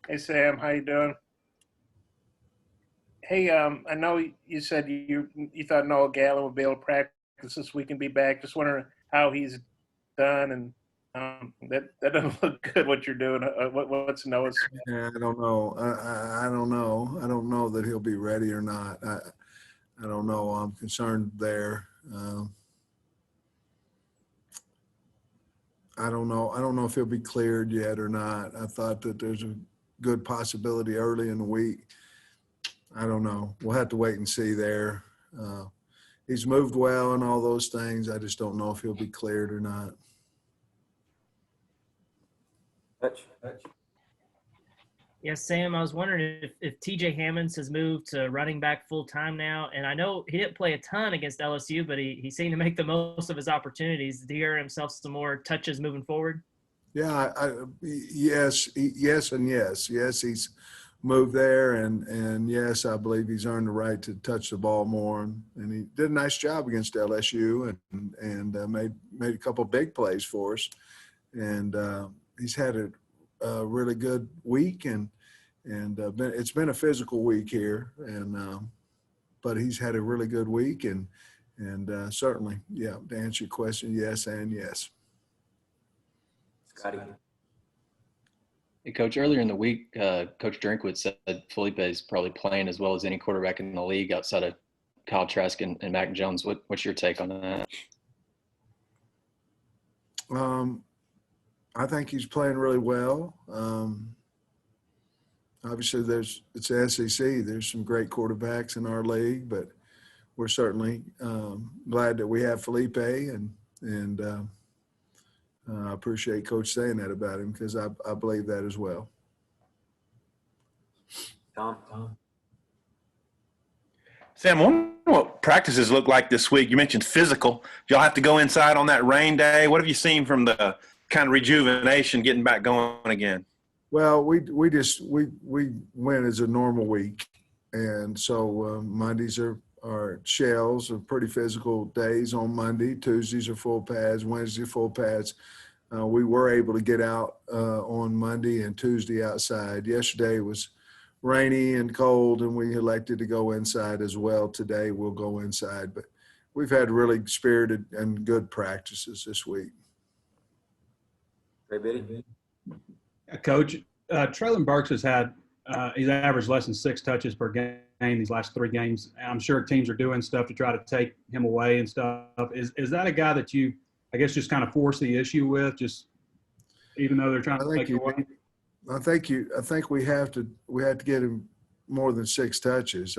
Hey Sam, how you doing? Hey, I know you said you thought Noah Gallen would be able to practice this week and be back. Just wondering how he's done, and that doesn't look good. What you're doing? What's Noah's? Yeah, I don't know. I don't know. I don't know that he'll be ready or not. I don't know. I'm concerned there. I don't know. I don't know if he'll be cleared yet or not. I thought that there's a good possibility early in the week. I don't know. We'll have to wait and see there. He's moved well and all those things. I just don't know if he'll be cleared or not. Touch. Yeah, Sam, I was wondering if TJ Hammons has moved to running back full time now. And I know he didn't play a ton against LSU, but he seemed to make the most of his opportunities. Did he hear himself some more touches moving forward? Yeah, yes, and yes. Yes, he's moved there, and yes, I believe he's earned the right to touch the ball more. And he did a nice job against LSU and made a couple of big plays for us. And he's had a really good week, and it's been a physical week here, but he's had a really good week, and certainly, yeah, to answer your question, yes and yes. Scotty. Hey, Coach, earlier in the week, Coach Drinkwitz said Felipe is probably playing as well as any quarterback in the league outside of Kyle Trask and Mac Jones. What's your take on that? I think he's playing really well. Obviously, it's the SEC. There's some great quarterbacks in our league, but we're certainly glad that we have Felipe, and I appreciate Coach saying that about him because I believe that as well. Tom. Sam, I wonder what practices look like this week. You mentioned physical. Y'all have to go inside on that rain day. What have you seen from the kind of rejuvenation getting back going again? Well, we went as a normal week, and so Mondays are shells of pretty physical days on Monday. Tuesdays are full pads. Wednesday full pads. We were able to get out on Monday and Tuesday outside. Yesterday was rainy and cold, and we elected to go inside as well. Today we'll go inside, but we've had really spirited and good practices this week. Ray Biddy. Coach, Traylon Burks has had he's averaged less than 6 touches per game these last 3 games. I'm sure teams are doing stuff to try to take him away and stuff. Is that a guy that you, I guess, just kind of force the issue with, just even though they're trying to take it away? I think we have to get him more than 6 touches.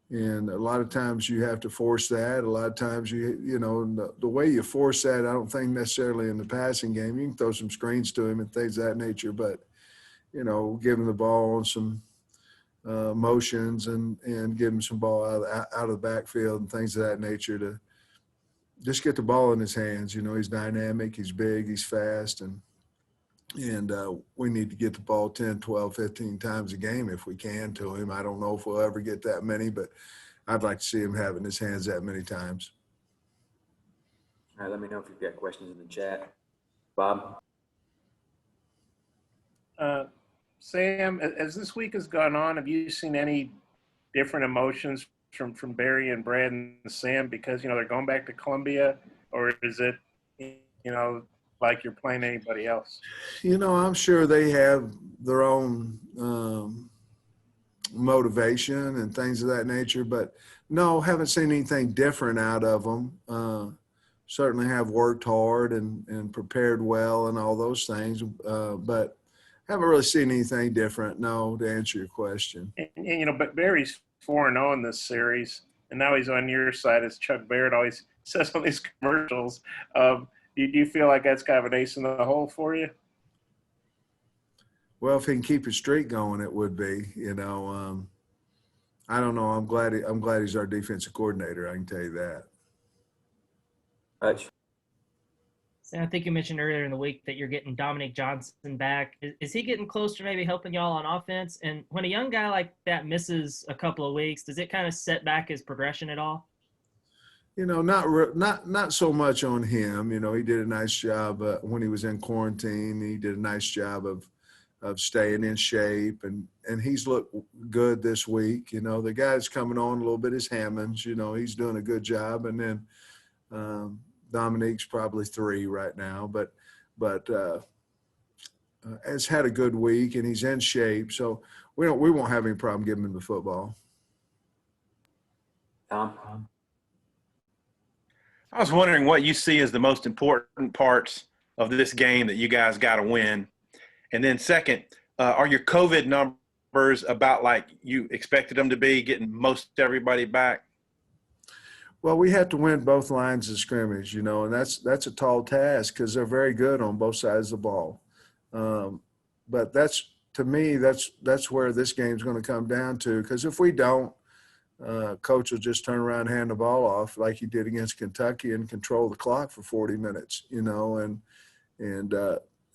And a lot of times you have to force that. A lot of times the way you force that, I don't think necessarily in the passing game. You can throw some screens to him and things of that nature, but give him the ball on some motions and give him some ball out of the backfield and things of that nature to just get the ball in his hands. He's dynamic, he's big, he's fast, and we need to get the ball 10, 12, 15 times a game if we can to him. I don't know if we'll ever get that many, but I'd like to see him have it in his hands that many times. All right, let me know if you've got questions in the chat. Bob? Sam, as this week has gone on, have you seen any different emotions from Barry and Brad and Sam because, they're going back to Columbia, or is it, like you're playing anybody else? I'm sure they have their own motivation and things of that nature, but no, haven't seen anything different out of them. Certainly have worked hard and prepared well and all those things, but haven't really seen anything different, no, to answer your question. And but Barry's 4-0 in this series, and now he's on your side, as Chuck Barrett always says on these commercials. Do you feel like that's kind of an ace in the hole for you? Well, if he can keep his streak going, it would be. I don't know. I'm glad he's our defensive coordinator. I can tell you that. Hutch. Sam, I think you mentioned earlier in the week that you're getting Dominique Johnson back. Is he getting close to maybe helping y'all on offense? And when a young guy like that misses a couple of weeks, does it kind of set back his progression at all? Not so much on him. He did a nice job when he was in quarantine. He did a nice job of of staying in shape, and he's looked good this week. You know, the guy's coming on a little bit is Hammons. You know, he's doing a good job, and then Dominique's probably 3 right now, but has had a good week, and he's in shape, so we won't have any problem giving him the football. Tom? I was wondering what you see as the most important parts of this game that you guys got to win. And then second, are your COVID numbers about like you expected them to be, getting most everybody back? Well, we have to win both lines of scrimmage, you know, and that's a tall task because they're very good on both sides of the ball. But to me, that's where this game's going to come down to, because if we don't, coach will just turn around and hand the ball off like he did against Kentucky and control the clock for 40 minutes, you know, and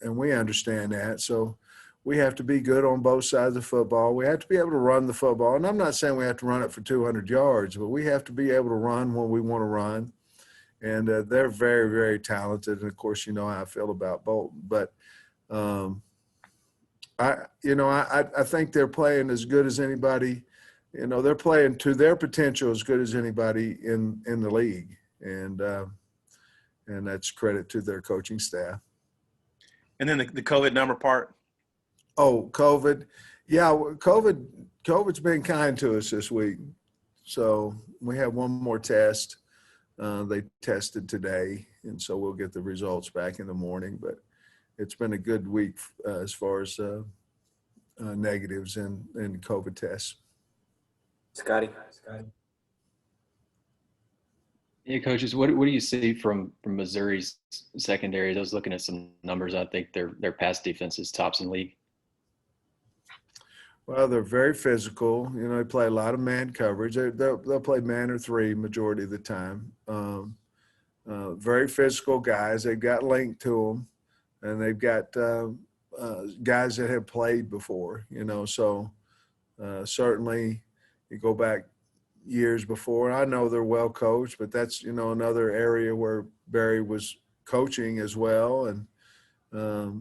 we understand that. So we have to be good on both sides of football. We have to be able to run the football. And I'm not saying we have to run it for 200 yards, but we have to be able to run when we want to run. And they're very, very talented. And, of course, you know how I feel about Bolton. But, I think they're playing as good as anybody. You know, they're playing to their potential as good as anybody in the league. And that's credit to their coaching staff. And then the COVID number part? Oh, COVID. Yeah, COVID's been kind to us this week. So we have one more test. They tested today, and so we'll get the results back in the morning. But it's been a good week as far as negatives and COVID tests. Scotty? Yeah, coaches, what do you see from Missouri's secondary? I was looking at some numbers. I think their pass defense is tops in league. Well, they're very physical. You know, they play a lot of man coverage. They'll play man or 3 majority of the time. Very physical guys. They've got length to them, and they've got guys that have played before. You know, so certainly you go back years before. I know they're well coached, but that's, you know, another area where Barry was coaching as well. And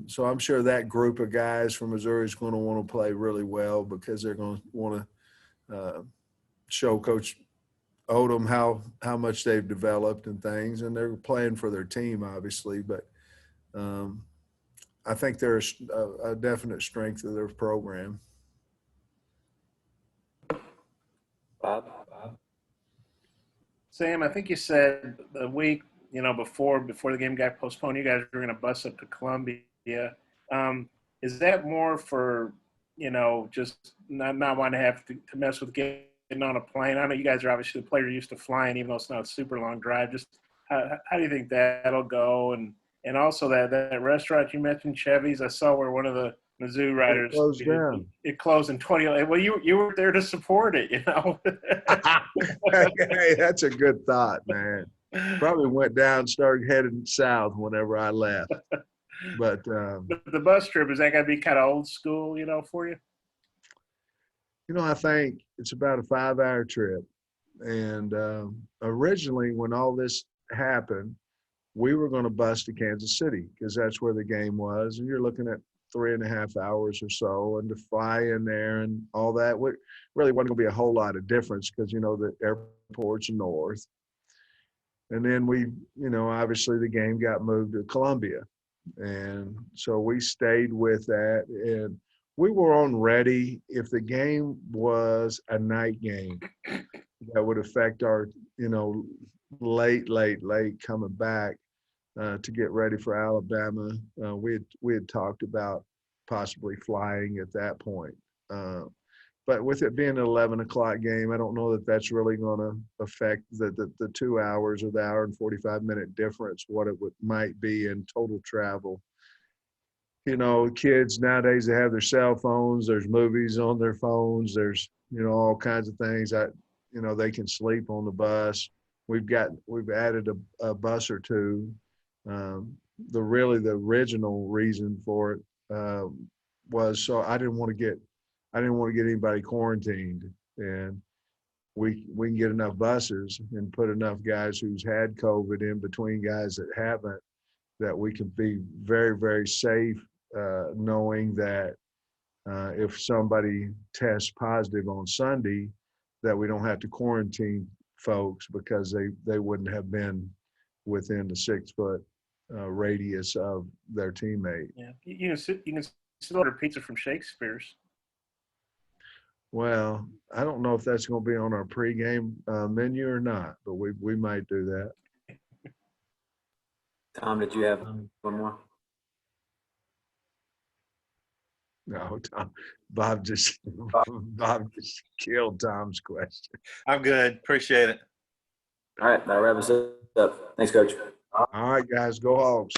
so I'm sure that group of guys from Missouri is going to want to play really well, because they're going to want to show Coach Odom how much they've developed and things, and they're playing for their team, obviously. But I think there's a definite strength of their program. Bob? Sam, I think you said the week, you know, before the game got postponed, you guys were going to bus up to Columbia. Is that more for, you know, just not wanting to have to mess with getting on a plane? I know you guys are obviously the player used to flying, even though it's not a super long drive. Just how do you think that'll go? And also that restaurant you mentioned, Chevy's, I saw where one of the Mizzou writers closed down. It closed in 2011. Well, you were there to support it, you know. Hey, that's a good thought, man. Probably went down, started heading south whenever I left. But the bus trip, is that going to be kind of old school, you know, for you? you know, I think it's about a 5-hour trip. And originally, when all this happened, we were going to bus to Kansas City because that's where the game was. And you're looking at 3.5 hours or so, and to fly in there and all that, really wasn't going to be a whole lot of difference because, you know, the airport's north. And then obviously the game got moved to Columbia. And so we stayed with that. And we were on ready if the game was a night game that would affect our, late coming back to get ready for Alabama. We had talked about possibly flying at that point. But with it being an 11 o'clock game, I don't know that that's really going to affect the 2 hours or the hour and 45-minute difference, what it might be in total travel. You know, kids nowadays, they have their cell phones. There's movies on their phones. There's, all kinds of things that, they can sleep on the bus. We've added a bus or two. The original reason for it was so I didn't want to get anybody quarantined, and we can get enough buses and put enough guys who's had COVID in between guys that haven't, that we can be very, very safe, knowing that if somebody tests positive on Sunday, that we don't have to quarantine folks because they wouldn't have been within the 6-foot radius of their teammate. Yeah, you can still order pizza from Shakespeare's. Well, I don't know if that's going to be on our pregame menu or not, but we might do that. Tom, did you have one more? No, Tom, Bob just killed Tom's question. I'm good. Appreciate it. All right, that'll wrap us up. Thanks, Coach. All right, guys, go Hogs.